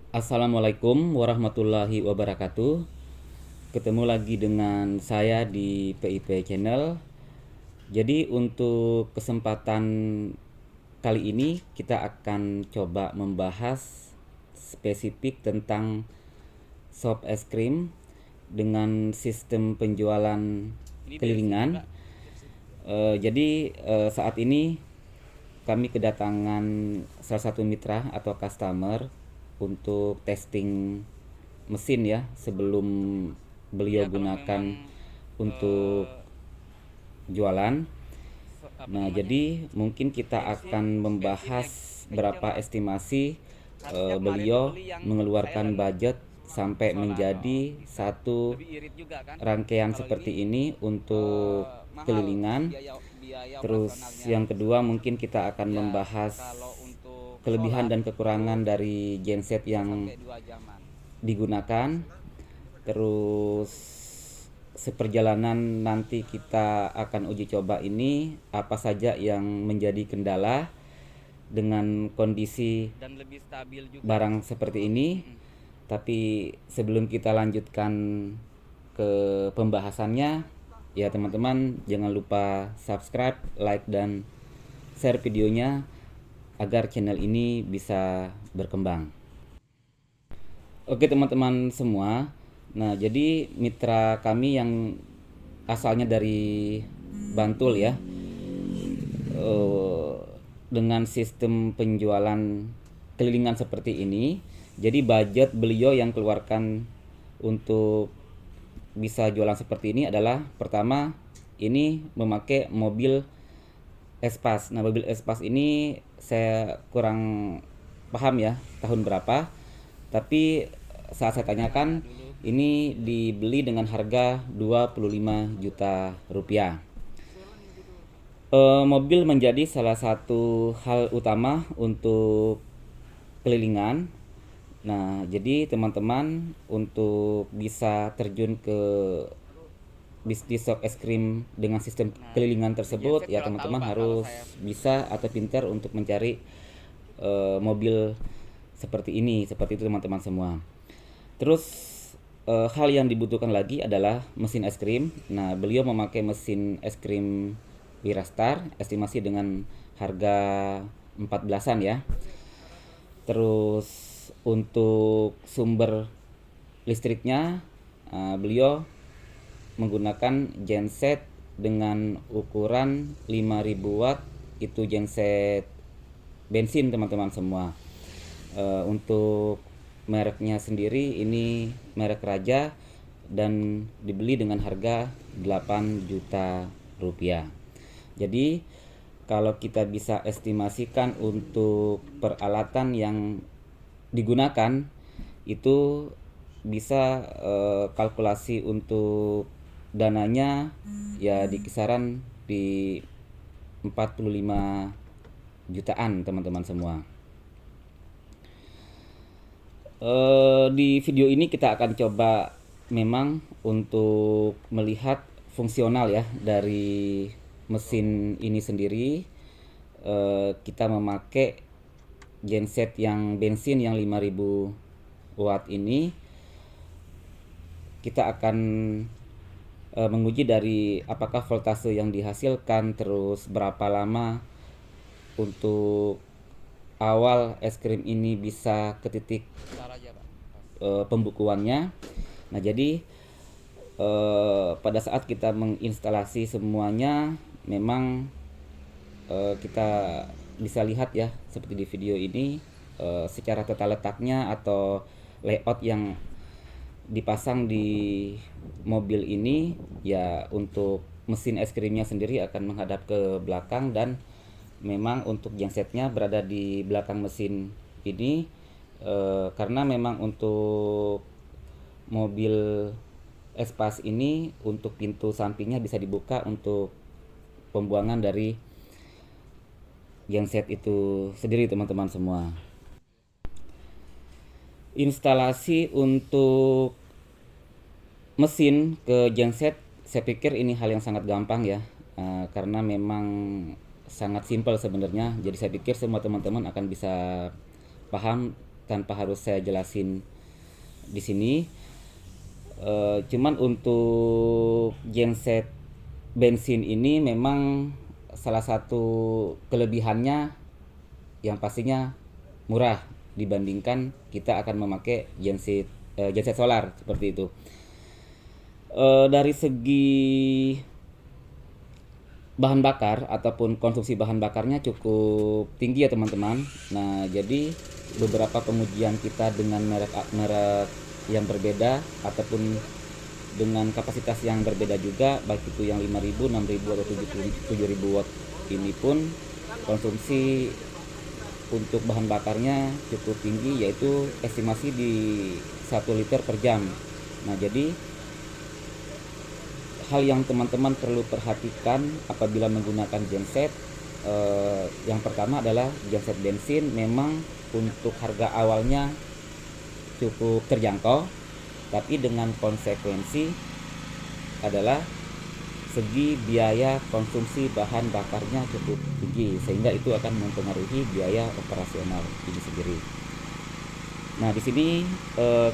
Assalamualaikum warahmatullahi wabarakatuh. Ketemu lagi dengan saya di PIP Channel. Jadi untuk kesempatan kali ini kita akan coba membahas spesifik tentang shop es krim dengan sistem penjualan kelilingan. Jadi saat ini kami kedatangan salah satu mitra atau customer untuk testing mesin ya sebelum beliau gunakan untuk jualan. Nah, jadi mungkin kita akan membahas berapa estimasi beliau mengeluarkan budget sampai menjadi satu rangkaian seperti ini untuk kelilingan. Terus yang kedua mungkin kita akan membahas kelebihan dan kekurangan dari genset yang digunakan. Terus seperjalanan nanti kita akan uji coba ini apa saja yang menjadi kendala dengan kondisi barang seperti ini. Tapi sebelum kita lanjutkan ke pembahasannya, ya teman-teman jangan lupa subscribe, like, dan share videonya agar channel ini bisa berkembang. Oke teman-teman semua, nah jadi mitra kami yang asalnya dari Bantul ya, dengan sistem penjualan kelilingan seperti ini, jadi budget beliau yang keluarkan untuk bisa jualan seperti ini adalah pertama ini memakai mobil Espas. Nah, mobil Espas ini saya kurang paham ya tahun berapa, tapi saat saya tanyakan ini dibeli dengan harga 25 juta rupiah. Mobil menjadi salah satu hal utama untuk kelilingan. Nah, jadi teman-teman untuk bisa terjun ke bisnis shop es krim dengan sistem kelilingan tersebut ya teman-teman harus bisa atau pintar untuk mencari mobil seperti ini, seperti itu teman-teman semua. Terus hal yang dibutuhkan lagi adalah mesin es krim. Nah, beliau memakai mesin es krim Wirastar estimasi dengan harga 14-an ya. Terus untuk sumber listriknya beliau menggunakan genset dengan ukuran 5000 watt, itu genset bensin teman-teman semua. Untuk mereknya sendiri ini merek Raja dan dibeli dengan harga 8 juta rupiah. Jadi kalau kita bisa estimasikan untuk peralatan yang digunakan itu bisa kalkulasi untuk dananya ya di kisaran di 45 jutaan teman-teman semua. Di video ini kita akan coba memang untuk melihat fungsional ya dari mesin ini sendiri. Kita memakai genset yang bensin yang 5000 watt ini. Kita akan menguji dari apakah voltase yang dihasilkan, terus berapa lama untuk awal es krim ini bisa ke titik pembukuannya. Nah, jadi pada saat kita menginstalasi semuanya memang kita bisa lihat ya seperti di video ini secara tata letaknya atau layout yang dipasang di mobil ini ya. Untuk mesin es krimnya sendiri akan menghadap ke belakang dan memang untuk gensetnya berada di belakang mesin ini karena memang untuk mobil Espas ini untuk pintu sampingnya bisa dibuka untuk pembuangan dari genset itu sendiri teman-teman semua. Instalasi untuk mesin ke genset saya pikir ini hal yang sangat gampang ya, karena memang sangat simpel sebenarnya. Jadi saya pikir semua teman-teman akan bisa paham tanpa harus saya jelasin di sini. Cuman untuk genset bensin ini memang salah satu kelebihannya yang pastinya murah dibandingkan kita akan memakai genset solar seperti itu. Dari segi bahan bakar ataupun konsumsi bahan bakarnya cukup tinggi ya teman-teman. Nah, jadi beberapa pengujian kita dengan merek yang berbeda ataupun dengan kapasitas yang berbeda juga, baik itu yang 5000, 6000 atau 7000 watt ini pun konsumsi untuk bahan bakarnya cukup tinggi, yaitu estimasi di 1 liter per jam. Nah, jadi hal yang teman-teman perlu perhatikan apabila menggunakan genset, yang pertama adalah genset bensin memang untuk harga awalnya cukup terjangkau, tapi dengan konsekuensi adalah segi biaya konsumsi bahan bakarnya cukup tinggi, sehingga itu akan mempengaruhi biaya operasional ini sendiri. Nah, di sini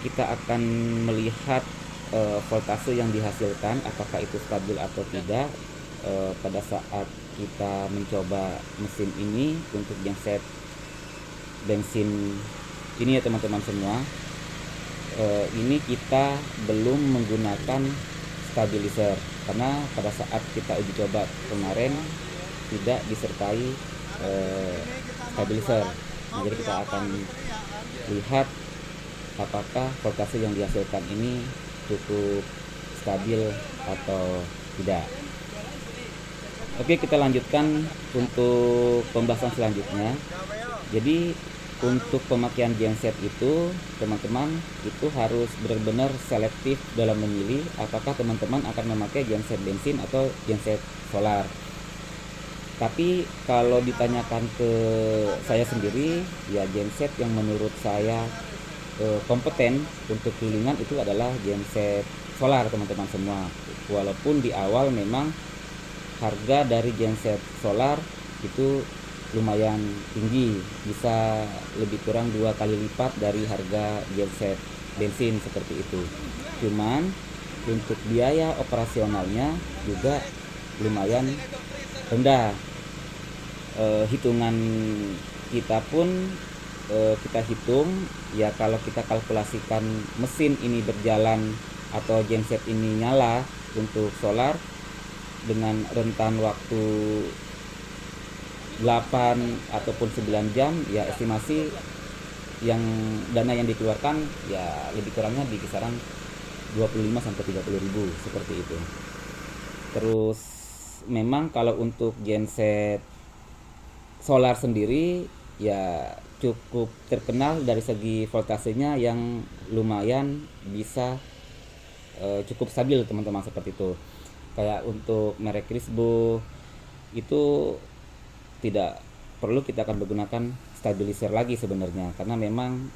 kita akan melihat voltase yang dihasilkan apakah itu stabil atau tidak pada saat kita mencoba mesin ini untuk genset bensin ini ya teman-teman semua. Ini kita belum menggunakan stabilizer karena pada saat kita uji coba kemarin tidak disertai stabilizer. Nah, jadi kita akan lihat apakah voltase yang dihasilkan ini cukup stabil atau tidak. Oke, kita lanjutkan untuk pembahasan selanjutnya. Jadi untuk pemakaian genset itu teman-teman itu harus benar-benar selektif dalam memilih apakah teman-teman akan memakai genset bensin atau genset solar. Tapi kalau ditanyakan ke saya sendiri, ya genset yang menurut saya kompeten untuk kelilingan itu adalah genset solar teman-teman semua. Walaupun di awal memang harga dari genset solar itu lumayan tinggi, bisa lebih kurang 2 kali lipat dari harga genset bensin seperti itu. Cuman untuk biaya operasionalnya juga lumayan rendah. Hitungan kita pun kita hitung ya, kalau kita kalkulasikan mesin ini berjalan atau genset ini nyala untuk solar dengan rentan waktu 8 ataupun 9 jam, ya estimasi yang dana yang dikeluarkan ya lebih kurangnya di kisaran 25 sampai 30 ribu seperti itu. Terus memang kalau untuk genset solar sendiri ya cukup terkenal dari segi voltasenya yang lumayan bisa cukup stabil teman-teman seperti itu. Kayak untuk merek Crisbo itu tidak perlu kita akan menggunakan stabilizer lagi sebenarnya, karena memang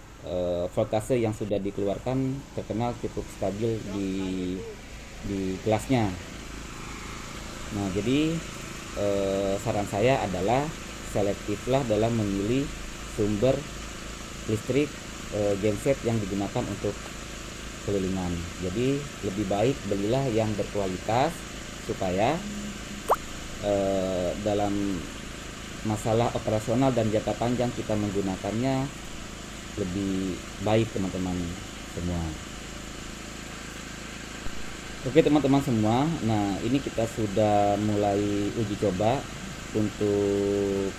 voltase yang sudah dikeluarkan terkenal cukup stabil di kelasnya. Nah, jadi saran saya adalah selektiflah dalam memilih sumber listrik genset yang digunakan untuk kelilingan. Jadi lebih baik belilah yang berkualitas supaya dalam masalah operasional dan jangka panjang kita menggunakannya lebih baik teman-teman semua. Oke teman-teman semua, nah ini kita sudah mulai uji coba untuk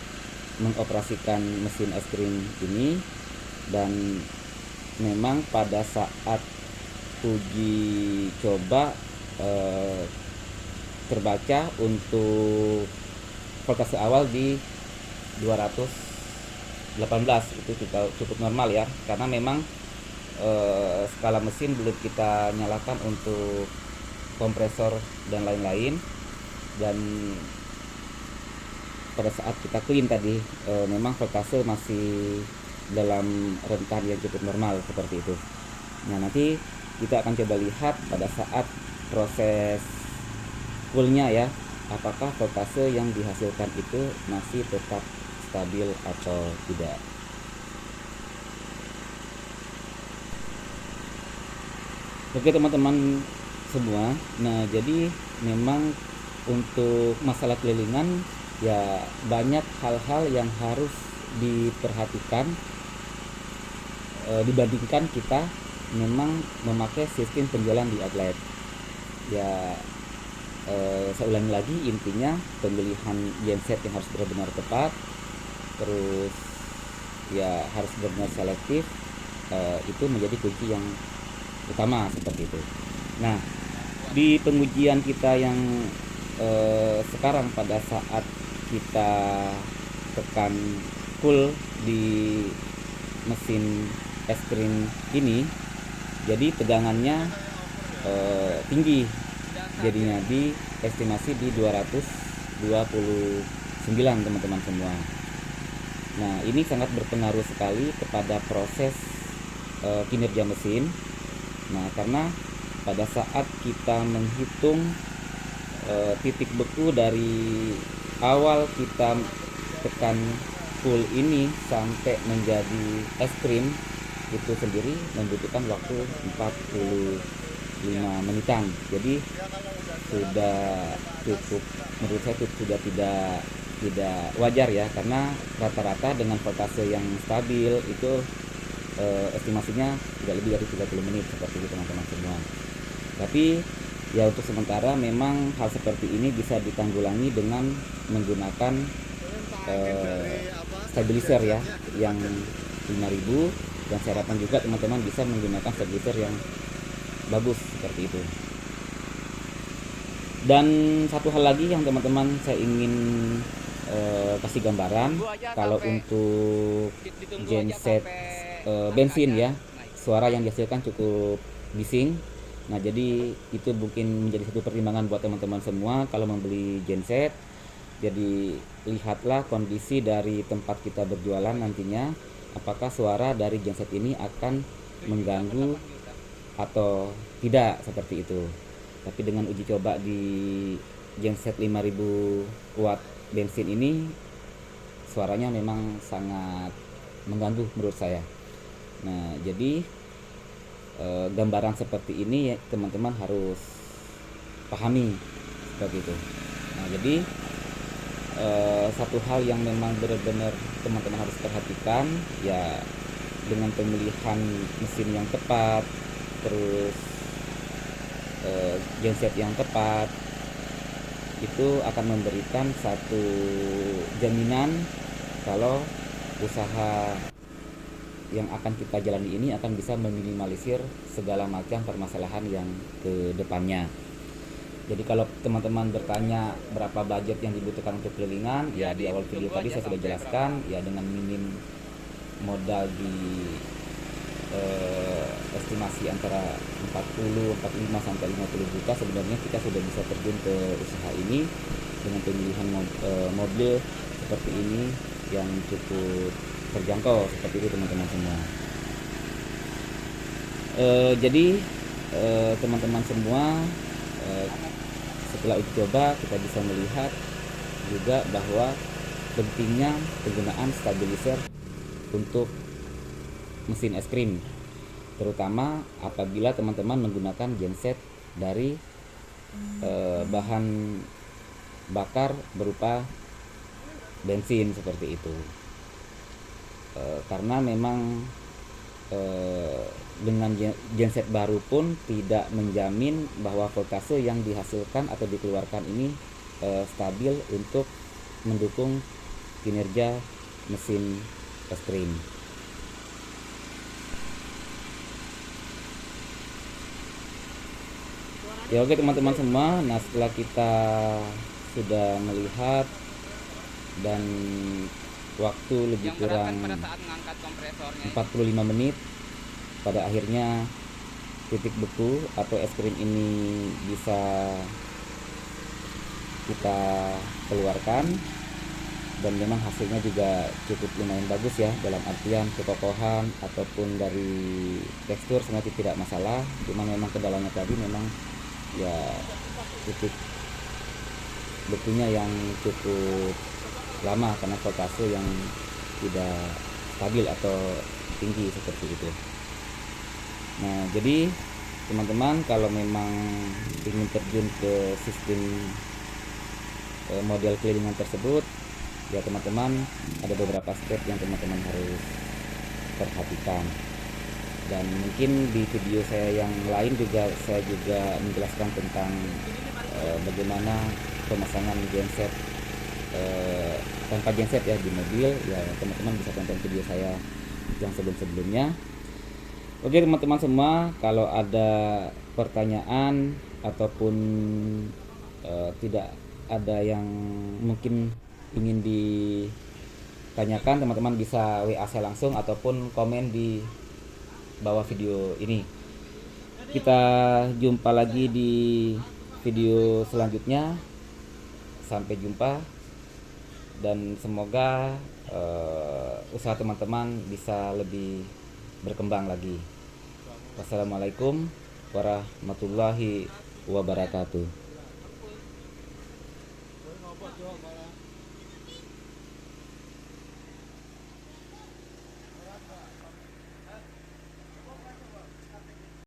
mengoperasikan mesin es krim ini, dan memang pada saat uji coba terbaca untuk voltase awal di 218, itu cukup normal ya, karena memang skala mesin belum kita nyalakan untuk kompresor dan lain-lain, dan pada saat kita clean tadi memang voltase masih dalam rentan yang cukup normal seperti itu. Nah, nanti kita akan coba lihat pada saat proses coolnya ya, apakah voltase yang dihasilkan itu masih tetap stabil atau tidak. Oke teman-teman semua, nah jadi memang untuk masalah kelilingan ya banyak hal-hal yang harus diperhatikan dibandingkan kita memang memakai sistem penjualan di outlet. Ya saya ulangi lagi, intinya pemilihan genset yang harus benar-benar tepat, terus ya harus benar-benar selektif, itu menjadi kunci yang utama seperti itu. Nah, di pengujian kita yang sekarang pada saat kita tekan full di mesin es krim ini, jadi tegangannya tinggi, jadinya di estimasi di 229 teman-teman semua. Nah ini sangat berpengaruh sekali kepada proses kinerja mesin. Nah karena pada saat kita menghitung titik beku dari awal kita tekan full ini sampai menjadi es krim itu sendiri membutuhkan waktu 45 menitan. Jadi sudah cukup, menurut saya itu sudah tidak wajar ya, karena rata-rata dengan voltase yang stabil itu estimasinya tidak lebih dari 30 menit seperti itu teman-teman semua. Tapi ya untuk sementara memang hal seperti ini bisa ditanggulangi dengan menggunakan stabilizer ya yang 5000, dan saya harapkan juga teman-teman bisa menggunakan stabilizer yang bagus seperti itu. Dan satu hal lagi yang teman-teman saya ingin kasih gambaran, kalau untuk genset bensin ya, suara yang dihasilkan cukup bising. Nah jadi itu mungkin menjadi satu pertimbangan buat teman-teman semua kalau membeli genset. Jadi lihatlah kondisi dari tempat kita berjualan nantinya, apakah suara dari genset ini akan mengganggu atau tidak seperti itu. Tapi dengan uji coba di genset 5000 watt bensin ini, suaranya memang sangat mengganggu menurut saya. Nah jadi gambaran seperti ini ya, teman-teman harus pahami seperti itu. Nah jadi satu hal yang memang benar-benar teman-teman harus perhatikan ya, dengan pemilihan mesin yang tepat, terus genset yang tepat, itu akan memberikan satu jaminan kalau usaha yang akan kita jalani ini akan bisa meminimalisir segala macam permasalahan yang ke depannya. Jadi kalau teman-teman bertanya berapa budget yang dibutuhkan untuk kelilingan, ya di awal video tadi saya sudah jelaskan ya, dengan minim modal di estimasi antara 40, 45 sampai 50 juta sebenarnya kita sudah bisa terjun ke usaha ini dengan pemilihan mobil seperti ini yang cukup terjangkau seperti itu teman-teman semua. Jadi teman-teman semua, setelah uji coba kita bisa melihat juga bahwa pentingnya penggunaan stabilizer untuk mesin es krim, terutama apabila teman-teman menggunakan genset dari bahan bakar berupa bensin seperti itu. Karena memang dengan genset baru pun tidak menjamin bahwa voltase yang dihasilkan atau dikeluarkan ini stabil untuk mendukung kinerja mesin es krim. Ya oke teman-teman semua, nah setelah kita sudah melihat dan waktu lebih kurang 45 menit, pada akhirnya titik beku atau es krim ini bisa kita keluarkan, dan memang hasilnya juga cukup lumayan bagus ya, dalam artian kekokohan ataupun dari tekstur sebenarnya tidak masalah, cuma memang kendalanya tadi memang ya titik bekunya yang cukup lama karena voltase yang tidak stabil atau tinggi seperti itu. Nah jadi teman-teman kalau memang ingin terjun ke sistem model kelilingan tersebut, ya teman-teman ada beberapa step yang teman-teman harus perhatikan. Dan mungkin di video saya yang lain juga saya juga menjelaskan tentang bagaimana pemasangan genset tanpa genset ya di mobil. Ya teman-teman bisa tonton video saya yang sebelum-sebelumnya. Oke teman-teman semua, kalau ada pertanyaan ataupun tidak ada yang mungkin ingin ditanyakan, teman-teman bisa WA saya langsung ataupun komen di bawah video ini. Kita jumpa lagi di video selanjutnya. Sampai jumpa dan semoga usaha teman-teman bisa lebih berkembang lagi. Wassalamualaikum warahmatullahi wabarakatuh.